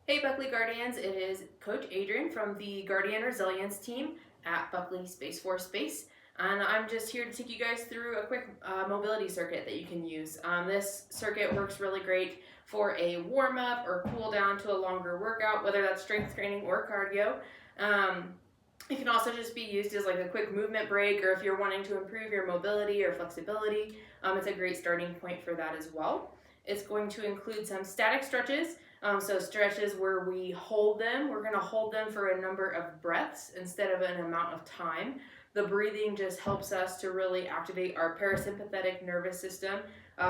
Hey Buckley Guardians, it is Coach Adrian from the Guardian Resilience team at Buckley Space Force Base, and I'm just here to take you guys through a quick mobility circuit that you can use. This circuit works really great for a warm-up or cool down to a longer workout, whether that's strength training or cardio. It can also just be used as like a quick movement break, or if you're wanting to improve your mobility or flexibility, it's a great starting point for that as well. It's going to include some static stretches. So stretches where we hold them, we're going to hold them for a number of breaths instead of an amount of time. The breathing just helps us to really activate our parasympathetic nervous system,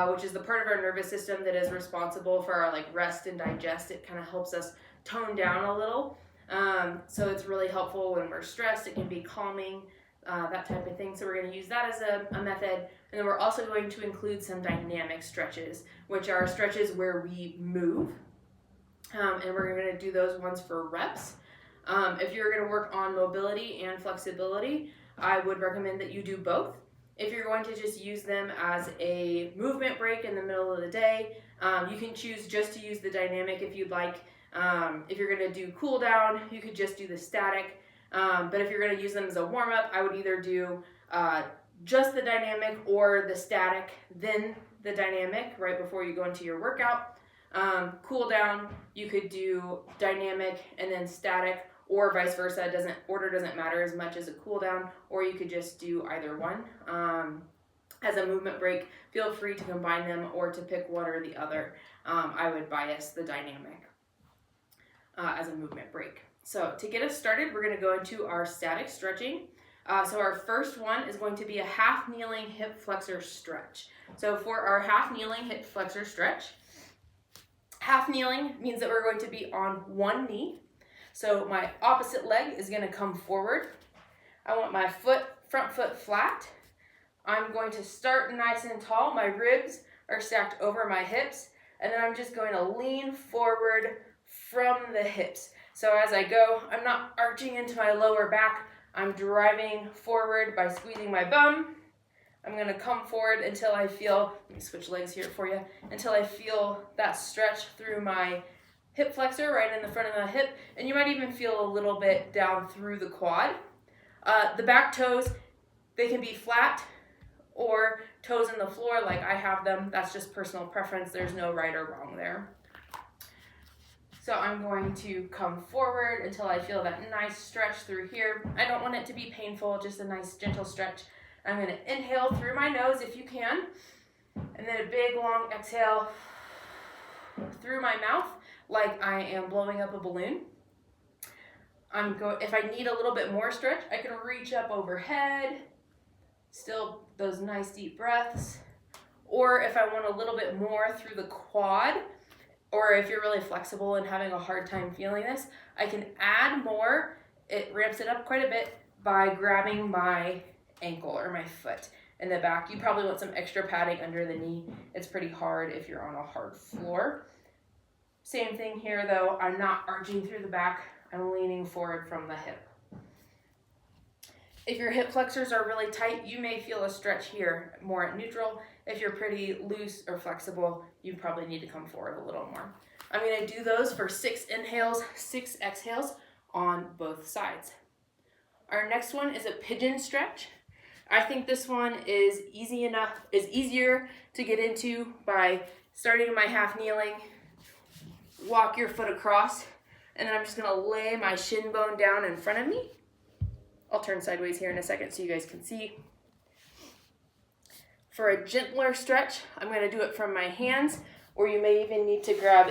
which is the part of our nervous system that is responsible for our like rest and digest. It kind of helps us tone down a little. So it's really helpful when we're stressed. It can be calming, that type of thing. So we're going to use that as a method. And then we're also going to include some dynamic stretches, which are stretches where we move. And we're going to do those ones for reps. If you're going to work on mobility and flexibility, I would recommend that you do both. If you're going to just use them as a movement break in the middle of the day, you can choose just to use the dynamic if you'd like. If you're going to do cool down, you could just do the static. But if you're going to use them as a warm-up, I would either do just the dynamic or the static, then the dynamic right before you go into your workout. Cool down, you could do dynamic and then static, or vice versa. Order doesn't matter as much as a cool down, or you could just do either one. As a movement break, feel free to combine them or to pick one or the other. I would bias the dynamic as a movement break. So to get us started, we're going to go into our static stretching. So our first one is going to be a half kneeling hip flexor stretch. So for our half kneeling hip flexor stretch, half kneeling means that we're going to be on one knee. So my opposite leg is going to come forward. I want my front foot flat. I'm going to start nice and tall. My ribs are stacked over my hips. And then I'm just going to lean forward from the hips. So as I go, I'm not arching into my lower back. I'm driving forward by squeezing my bum. I'm going to come forward until I feel, let me switch legs here for you, until I feel that stretch through my hip flexor right in the front of the hip, and you might even feel a little bit down through the quad. The back toes, they can be flat or toes in the floor like I have them. That's just personal preference. There's no right or wrong there. So I'm going to come forward until I feel that nice stretch through here. I don't want it to be painful, just a nice gentle stretch. I'm going to inhale through my nose if you can, and then a big long exhale through my mouth like I am blowing up a balloon. If I need a little bit more stretch, I can reach up overhead, still those nice deep breaths. Or if I want a little bit more through the quad, or if you're really flexible and having a hard time feeling this, I can add more. It ramps it up quite a bit by grabbing my ankle or my foot in the back. You probably want some extra padding under the knee. It's pretty hard if you're on a hard floor. Same thing here though, I'm not arching through the back, I'm leaning forward from the hip. If your hip flexors are really tight, you may feel a stretch here more at neutral. If you're pretty loose or flexible, you probably need to come forward a little more. I'm going to do those for 6 inhales, 6 exhales on both sides. Our next one is a pigeon stretch. I think this one is easier to get into by starting in my half kneeling, walk your foot across, and then I'm just going to lay my shin bone down in front of me. I'll turn sideways here in a second so you guys can see. For a gentler stretch, I'm going to do it from my hands, or you may even need to grab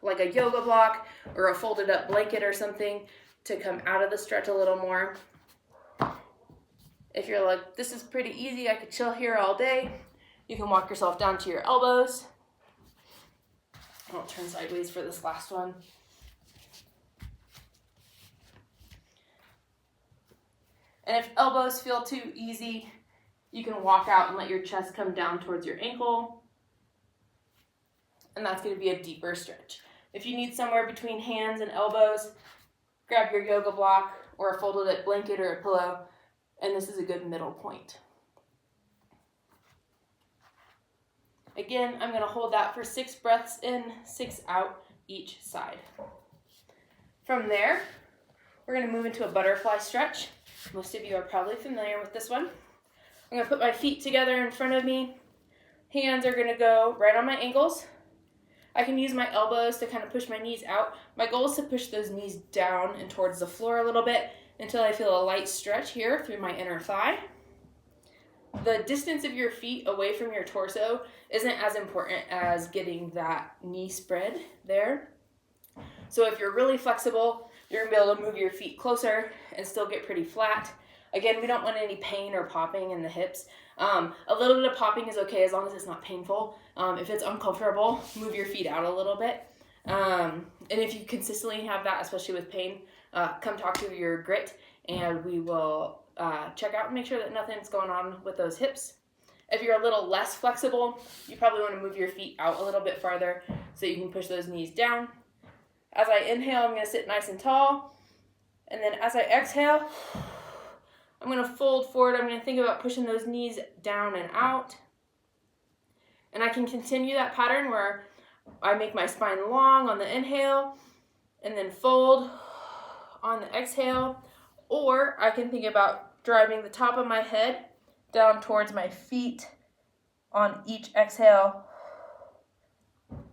like a yoga block or a folded up blanket or something to come out of the stretch a little more. If you're like, this is pretty easy, I could chill here all day, you can walk yourself down to your elbows. I'll turn sideways for this last one. And if elbows feel too easy, you can walk out and let your chest come down towards your ankle. And that's going to be a deeper stretch. If you need somewhere between hands and elbows, grab your yoga block or a folded up blanket or a pillow, and this is a good middle point. Again, I'm going to hold that for 6 breaths in, 6 out, each side. From there, we're going to move into a butterfly stretch. Most of you are probably familiar with this one. I'm going to put my feet together in front of me. Hands are going to go right on my ankles. I can use my elbows to kind of push my knees out. My goal is to push those knees down and towards the floor a little bit until I feel a light stretch here through my inner thigh. The distance of your feet away from your torso isn't as important as getting that knee spread there. So if you're really flexible, you're going to be able to move your feet closer and still get pretty flat. Again, we don't want any pain or popping in the hips. A little bit of popping is okay as long as it's not painful. If it's uncomfortable, move your feet out a little bit. And if you consistently have that, especially with pain, come talk to your grit and we will check out and make sure that nothing's going on with those hips. If you're a little less flexible, you probably want to move your feet out a little bit farther so you can push those knees down. As I inhale, I'm going to sit nice and tall. And then as I exhale, I'm going to fold forward. I'm going to think about pushing those knees down and out. And I can continue that pattern where I make my spine long on the inhale and then fold on the exhale. Or I can think about driving the top of my head down towards my feet on each exhale.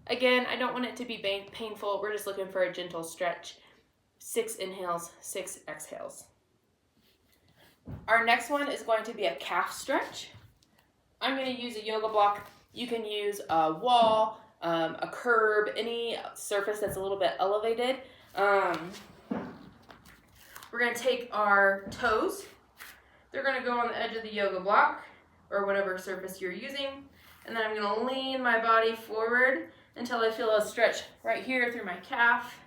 Again, I don't want it to be painful. We're just looking for a gentle stretch. 6 inhales, 6 exhales. Our next one is going to be a calf stretch. I'm going to use a yoga block. You can use a wall, a curb, any surface that's a little bit elevated. We're going to take our toes. They're going to go on the edge of the yoga block or whatever surface you're using. And then I'm going to lean my body forward until I feel a stretch right here through my calf.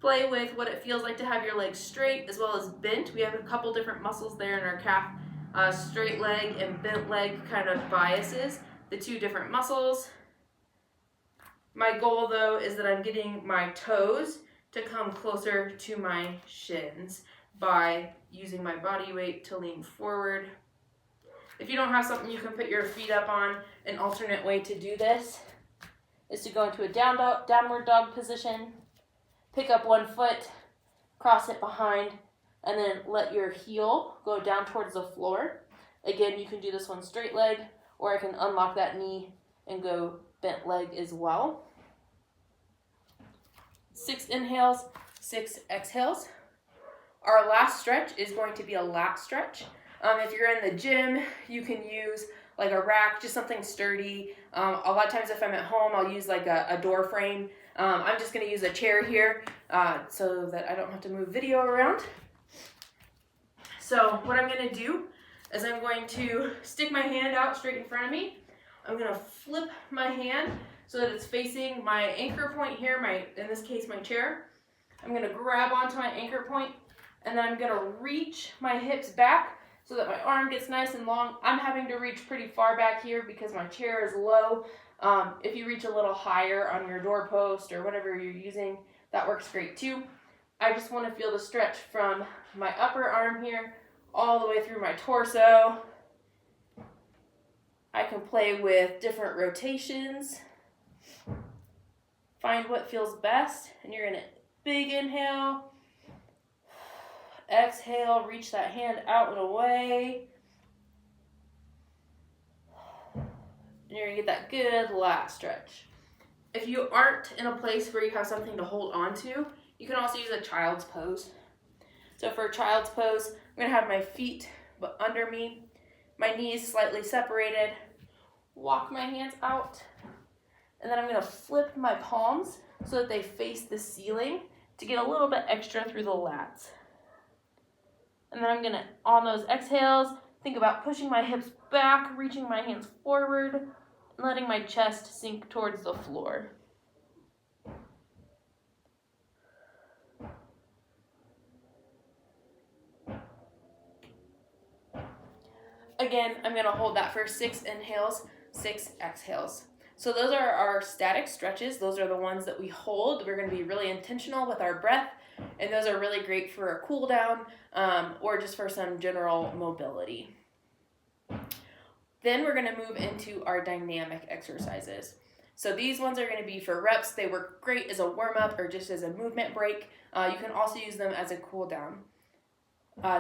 Play with what it feels like to have your legs straight as well as bent. We have a couple different muscles there in our calf. Straight leg and bent leg kind of biases the two different muscles. My goal though is that I'm getting my toes to come closer to my shins by using my body weight to lean forward. If you don't have something you can put your feet up on, an alternate way to do this is to go into a downward dog position, pick up one foot, cross it behind, and then let your heel go down towards the floor. Again, you can do this one straight leg, or I can unlock that knee and go bent leg as well. 6 inhales, 6 exhales. Our last stretch is going to be a lat stretch. If you're in the gym, you can use like a rack, just something sturdy. A lot of times if I'm at home, I'll use like a door frame. I'm just going to use a chair here so that I don't have to move video around. So what I'm going to do is I'm going to stick my hand out straight in front of me. I'm going to flip my hand so that it's facing my anchor point here, in this case, my chair. I'm going to grab onto my anchor point, and then I'm going to reach my hips back so that my arm gets nice and long. I'm having to reach pretty far back here because my chair is low. If you reach a little higher on your doorpost or whatever you're using, that works great too. I just want to feel the stretch from my upper arm here all the way through my torso. I can play with different rotations. Find what feels best, and you're going to big inhale, exhale, reach that hand out and away. And you're going to get that good lat stretch. If you aren't in a place where you have something to hold on to, you can also use a child's pose. So for a child's pose, I'm going to have my feet under me, my knees slightly separated, walk my hands out, and then I'm going to flip my palms so that they face the ceiling to get a little bit extra through the lats. And then I'm going to, on those exhales, think about pushing my hips back, reaching my hands forward, and letting my chest sink towards the floor. Again, I'm going to hold that for 6 inhales, 6 exhales. So those are our static stretches. Those are the ones that we hold. We're going to be really intentional with our breath, and those are really great for a cool down or just for some general mobility. Then we're going to move into our dynamic exercises. So these ones are going to be for reps. They work great as a warm-up or just as a movement break. You can also use them as a cool down.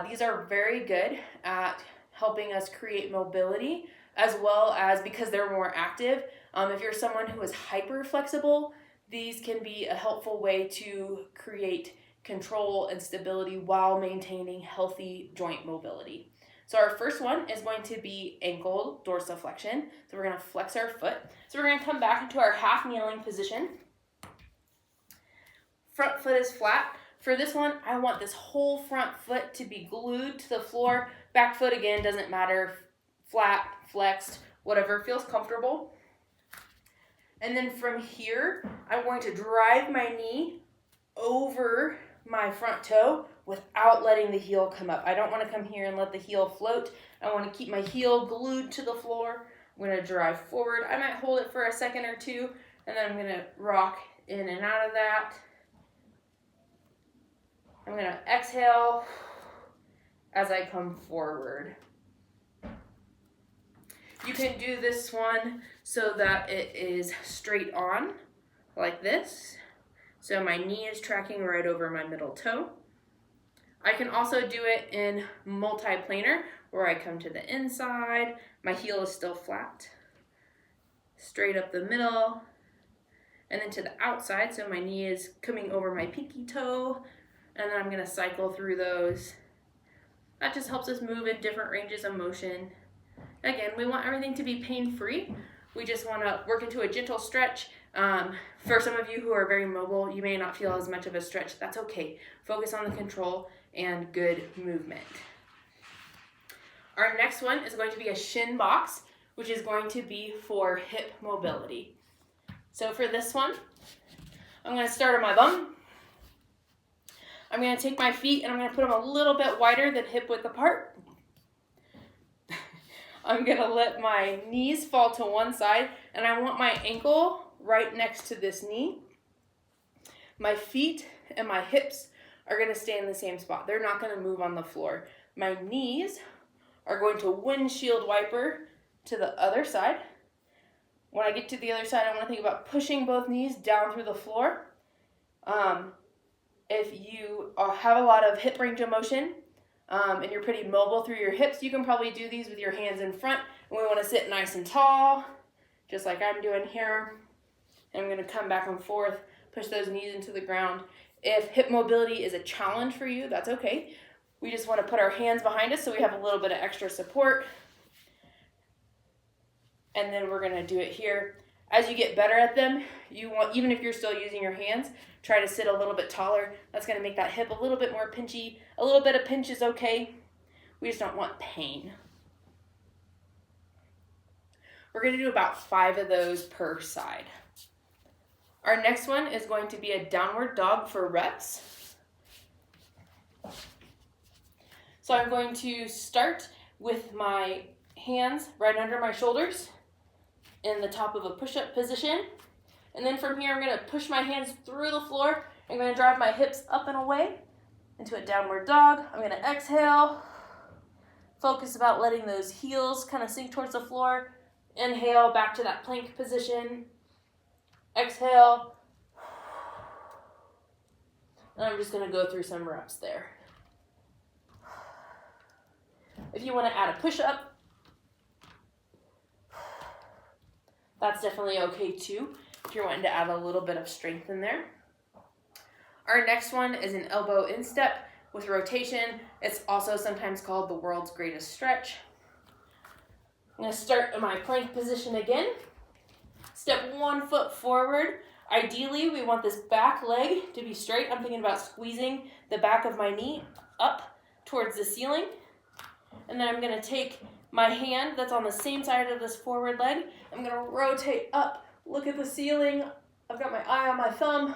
These are very good at helping us create mobility, as well as because they're more active. If you're someone who is hyper flexible, these can be a helpful way to create control and stability while maintaining healthy joint mobility. So our first one is going to be ankle dorsiflexion. So we're going to flex our foot. So we're going to come back into our half kneeling position. Front foot is flat. For this one, I want this whole front foot to be glued to the floor. Back foot, again, doesn't matter. Flat, flexed, whatever feels comfortable. And then from here, I'm going to drive my knee over my front toe without letting the heel come up. I don't want to come here and let the heel float. I want to keep my heel glued to the floor. I'm going to drive forward. I might hold it for a second or two, and then I'm going to rock in and out of that. I'm going to exhale as I come forward. You can do this one so that it is straight on, like this. So my knee is tracking right over my middle toe. I can also do it in multiplanar, where I come to the inside, my heel is still flat, straight up the middle, and then to the outside, so my knee is coming over my pinky toe, and then I'm going to cycle through those. That just helps us move in different ranges of motion. Again, we want everything to be pain-free. We just want to work into a gentle stretch. For some of you who are very mobile, you may not feel as much of a stretch. That's okay. Focus on the control and good movement. Our next one is going to be a Shin Box, which is going to be for hip mobility. So for this one, I'm going to start on my bum. I'm going to take my feet and I'm going to put them a little bit wider than hip width apart. I'm going to let my knees fall to one side, and I want my ankle right next to this knee. My feet and my hips are going to stay in the same spot. They're not going to move on the floor. My knees are going to windshield wiper to the other side. When I get to the other side, I want to think about pushing both knees down through the floor. If you have a lot of hip range of motion, and you're pretty mobile through your hips, you can probably do these with your hands in front. And we want to sit nice and tall, just like I'm doing here. And I'm going to come back and forth, push those knees into the ground. If hip mobility is a challenge for you, that's okay. We just want to put our hands behind us so we have a little bit of extra support. And then we're going to do it here. As you get better at them, even if you're still using your hands, try to sit a little bit taller. That's going to make that hip a little bit more pinchy. A little bit of pinch is okay. We just don't want pain. We're going to do about 5 of those per side. Our next one is going to be a downward dog for reps. So I'm going to start with my hands right under my shoulders in the top of a push-up position. And then from here, I'm going to push my hands through the floor. I'm going to drive my hips up and away into a downward dog. I'm going to exhale. Focus about letting those heels kind of sink towards the floor. Inhale, back to that plank position. Exhale. And I'm just going to go through some reps there. If you want to add a push-up, that's definitely okay too, if you're wanting to add a little bit of strength in there. Our next one is an elbow instep with rotation. It's also sometimes called the world's greatest stretch. I'm going to start in my plank position again. Step 1 foot forward. Ideally, we want this back leg to be straight. I'm thinking about squeezing the back of my knee up towards the ceiling. And then I'm going to take my hand that's on the same side of this forward leg. I'm going to rotate up, look at the ceiling. I've got my eye on my thumb.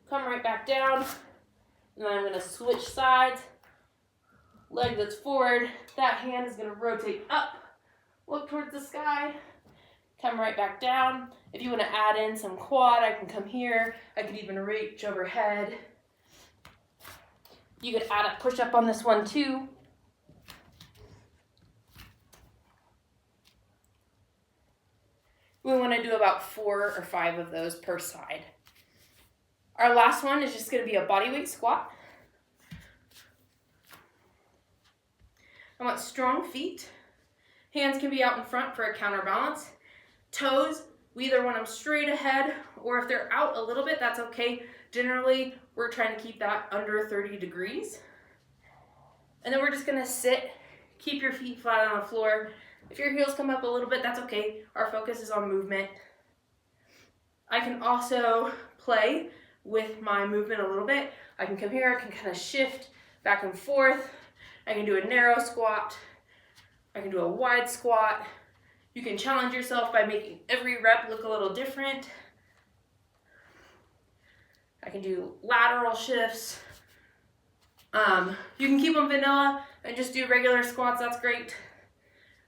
Come right back down. And then I'm going to switch sides. Leg that's forward. That hand is going to rotate up. Look towards the sky. Come right back down. If you want to add in some quad, I can come here. I could even reach overhead. You could add a push-up on this one too. We want to do about 4 or 5 of those per side. Our last one is just going to be a body weight squat. I want strong feet. Hands can be out in front for a counterbalance. Toes, we either want them straight ahead, or if they're out a little bit, that's okay. Generally, we're trying to keep that under 30 degrees. And then we're just gonna sit, keep your feet flat on the floor. If your heels come up a little bit, that's okay. Our focus is on movement. I can also play with my movement a little bit. I can come here, I can kind of shift back and forth. I can do a narrow squat. I can do a wide squat. You can challenge yourself by making every rep look a little different. I can do lateral shifts. You can keep them vanilla and just do regular squats, that's great.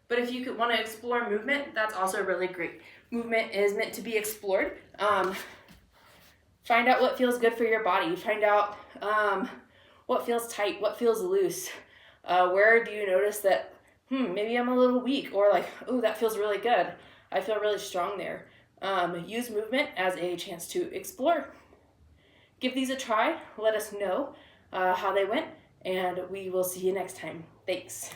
But if you want to explore movement, that's also really great. Movement is meant to be explored. Find out what feels good for your body. Find out what feels tight, what feels loose. Where do you notice that, maybe I'm a little weak, or like, oh, that feels really good. I feel really strong there. Use movement as a chance to explore. Give these a try. Let us know how they went, and we will see you next time. Thanks.